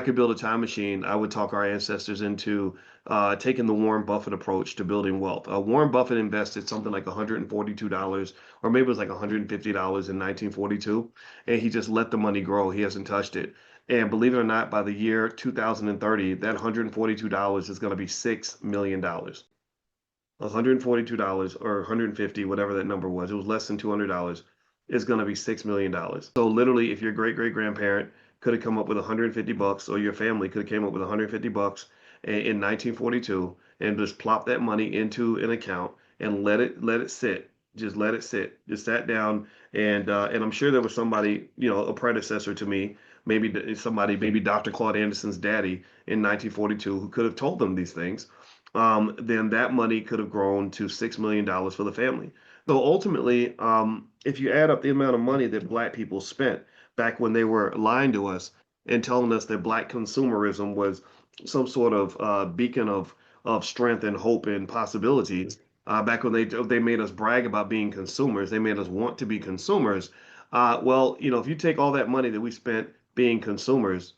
could build a time machine, I would talk our ancestors into taking the Warren Buffett approach to building wealth. Warren Buffett invested something like $142, or maybe it was like $150 in 1942, and he just let the money grow. He hasn't touched it. And believe it or not, by the year 2030, that $142 is going to be $6 million. $142 or 150, whatever that number was. It was less than $200. Is going to be $6 million. So literally, if your great great grandparent could have come up with 150 bucks, or your family could have came up with 150 bucks in 1942, and just plop that money into an account and let it sit. Just let it sit. Just sat down, and I'm sure there was somebody, a predecessor to me, maybe somebody, maybe Dr. Claude Anderson's daddy in 1942, who could have told them these things. Then that money could have grown to $6 million for the family. So ultimately, if you add up the amount of money that Black people spent back when they were lying to us and telling us that Black consumerism was some sort of beacon of strength and hope and possibilities, back when they made us brag about being consumers, they made us want to be consumers. Well, if you take all that money that we spent being consumers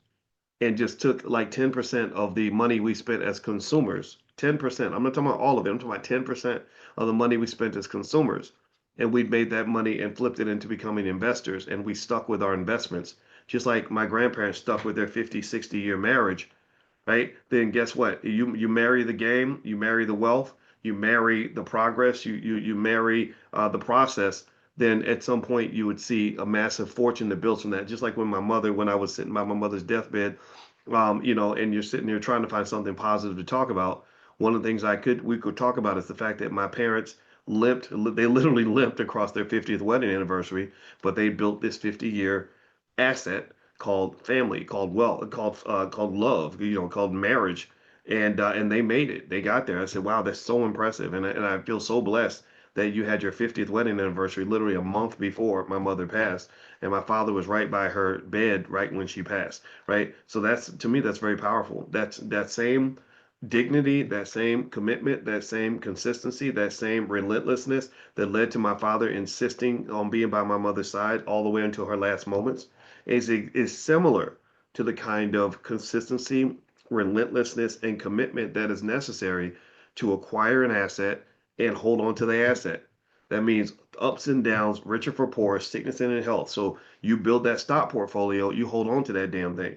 and just took like 10% of the money we spent as consumers, 10%. I'm not talking about all of it. I'm talking about 10% of the money we spent as consumers. And we made that money and flipped it into becoming investors. And we stuck with our investments, just like my grandparents stuck with their 50, 60-year marriage, right? Then guess what? You marry the game, you marry the wealth, you marry the progress, you marry the process. Then at some point you would see a massive fortune that builds from that. Just like when I was sitting by my mother's deathbed, and you're sitting there trying to find something positive to talk about. One of the things we could talk about is the fact that my parents limped, they literally limped across their 50th wedding anniversary, but they built this 50-year asset called family, called wealth, called love, called marriage, and they made it. They got there. I said, wow, that's so impressive, and I feel so blessed that you had your 50th wedding anniversary literally a month before my mother passed, and my father was right by her bed right when she passed, right? So that's, to me, that's very powerful. That's that same dignity, that same commitment, that same consistency, that same relentlessness that led to my father insisting on being by my mother's side all the way until her last moments is similar to the kind of consistency, relentlessness, and commitment that is necessary to acquire an asset and hold on to the asset. That means ups and downs, richer for poor, sickness and in health. So you build that stock portfolio, you hold on to that damn thing.